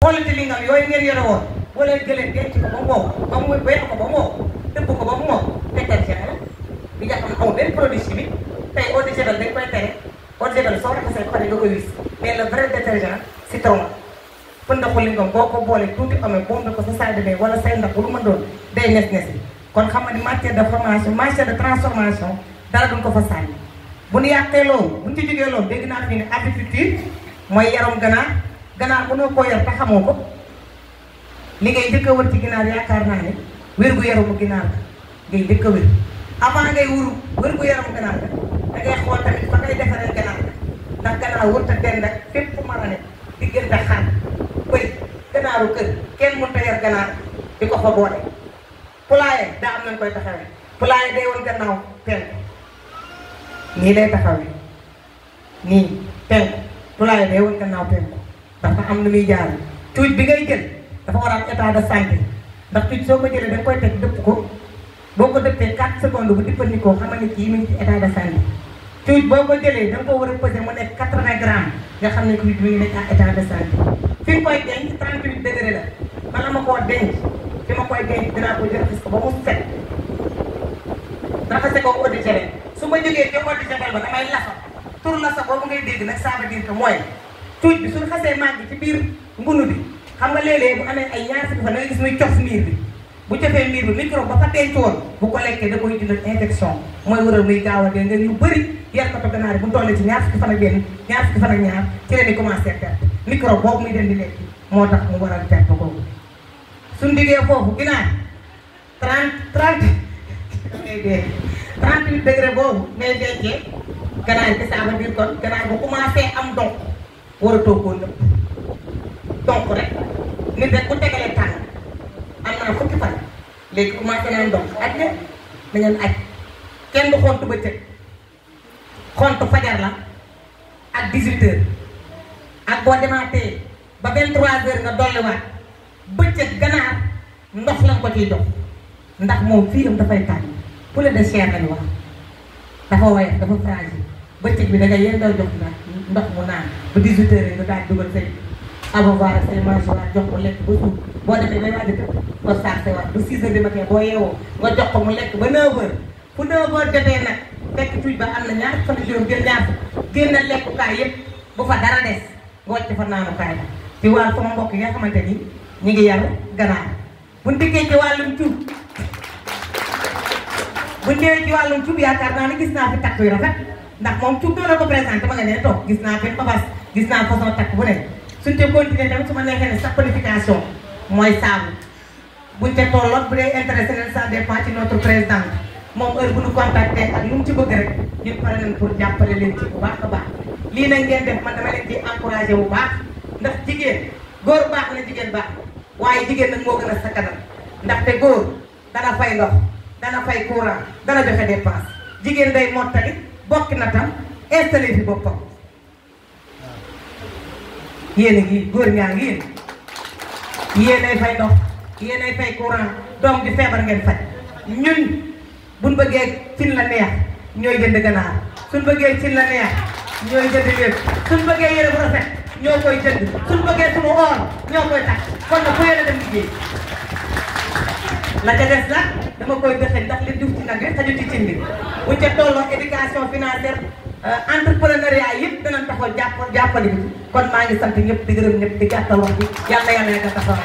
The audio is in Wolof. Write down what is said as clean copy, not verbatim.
xoolati li nga yooyu ngeen yore woon boo leen jëlee denc ko ba mu wow ba mu béy ko ba mu wow dëbb ko ba mu wow détergent la bi nga xam ne amul benn produit chimique tey eau de javel dañ koy tere eau de javel soo raxasee ba pare nga koy wis mais le vrai détergent citron la pëndaxu li nga boo ko boolee tuuti amee bombe ko sa salle de bain wala say ndax lu mën doon day nes nes yi kon xam nga ni matière de formation matière de transformation dara duñ ko fa sànni bu ñu yàqee loolu bu ñu ci jógee loolu dégg naa fi ne apiculture mooy yaram ganaar mënoo koo yar te xamoo ko li ngay njëkk a wër ci ginaar yaakaar naa ne wér gu yaramu ginaar la ngay njëkk a wér avant ngay wér gu yaramu ganaar la da ngay xool tamit fa ngay defaree ganaar la ndax ganaar wërta dend ak fépp fu mën a ne diggante xar bëy ganaaru kër kenn mënut a yar ganaar di ko fa boole poulailler daa am nañ koy taxawee poulailler day woon gannaaw penku nii lay taxawee nii penku poulailler day woon gannaaw penku dafa am lu muy jaar cuuj bi ngay jël dafa war a am état de santé ndax cuuj soo ko jëlee da nga koy teg dëpp ko boo ko dëppee 4 secondes bu dippandikoo xam ne kii mi ngi ci état de santé cuuj boo ko jëlee da nga ko war a peser mu nekk 80 grammes nga xam ne cuuj mi ngi nekk à état de santé fi nga koy denc 38 degré la bala ma koo denc fi ma koy denc dinaa ko jël ko ba mu set raxase ko eau de javel su ma jógee ci eau de javel ba damay lafa tur la sa boobu ngay dégg nag ça veut dire que mooy cuuj bi suñu xasee màgg ci biir ngunu bi xam nga léeg-léeg bu amee ay ñaar fukki fan da ngay gis muy cof miir bi bu cofee miir bi microbe ba fa denc woon bu ko lekkee da koy jëndal infection mooy waral muy gaaw a dee nga yu bëri yarkatu ganaar yi bu tollee ci ñaar fukki fan ak benn ñaar fukki fan ak ñaar ci leen di commencé perte microbe boobu muy dem di lekk moo tax mu waral perte kooku suñu diggee foofu ginaar 38 degré boobu ngay dencee ganaar yi ça veut dire kon ganaar bu commencé am donc waratoo koo nëpp donc rek nit rek bu tegalee tàng am naa fukki fan léegi commencé naa donc aj ne da ngeen aj kenn du xontu bëccëg xontu fajar la ak 18 heures ak boo demaatee ba 23 heures nga dolliwaat bëccëg ganaar ndox lañ ko ciy jox ndax moom fii am dafay tàng poulet de chair lañu wax dafa woyof dafa fragile bëccëg bi da ngay yendal jox ndox mu naan ba 18 heures nga daal dugal say abreuvoir ak say mâchoire jox ko lekk ba suuf boo defee bay waaj a dëkk nga sarse waat ba 6 heures du matin boo yeewoo nga jox ko mu lekk ba 9 heures fu 9 heures jotee nag fekk cuuj ba am na ñaar fan juróom jël ñaar génn lekkukaay yëpp bu fa dara des nga wàcc fa naanukaay la ci wàllu sama mbokk yi nga xamante ni ñu ngi yar ganaar bu ñu dikkee ci wàllum cuub bu ñu ñëwee ci wàllum cuub yaakaar naa ne gis naa fi takk yu rafet ndax moom cuub doo la ko présenté ma nga nee toog gis naa fi babas gis naa façon takk bu ne suñ te continuer tamit su ma nekkee ne saponification mooy saabu buñ te tolloot bu dee intéressé leen ça dépend ci notre président moom heure bu ñu contacté ak lu mu ci bëgg rek ñun pare nañ pour jàppale leen ci bu baax a baax lii nag ngeen def man dama leen ciy encouragé bu baax ndax jigéen góor baax na jigéen baax waaye jigéen nag moo gën a sakkanal ndaxte góor dana fay ndox dana fay courant dana joxe dépense jigéen day mottali bokki na tam installé fi boppam yéen a ngi góor ñaa ngi yéenay fay ndox yéenay fay courant doom di feebar ngeen faj ñun buñ bëggee cin la neex ñooy jënd ganaar suñ bëggee cin la neex ñooy jënd lépp suñ bëggee yére bu rafet ñoo koy jënd suñ bëggee suñu or ñoo koy takk kon nag fu yéene dem liggéey la ca des nag dama koy dëxe ndax li duuf ci nag yi xaju ci cin bi buñ ca tolloo éducation financière entrepreneuriat yëpp danañ taxaw jàppale bi kon maa ngi sant ñëpp di gërëm ñëpp di gàttal wax bi yàlla yàlla nga taxaw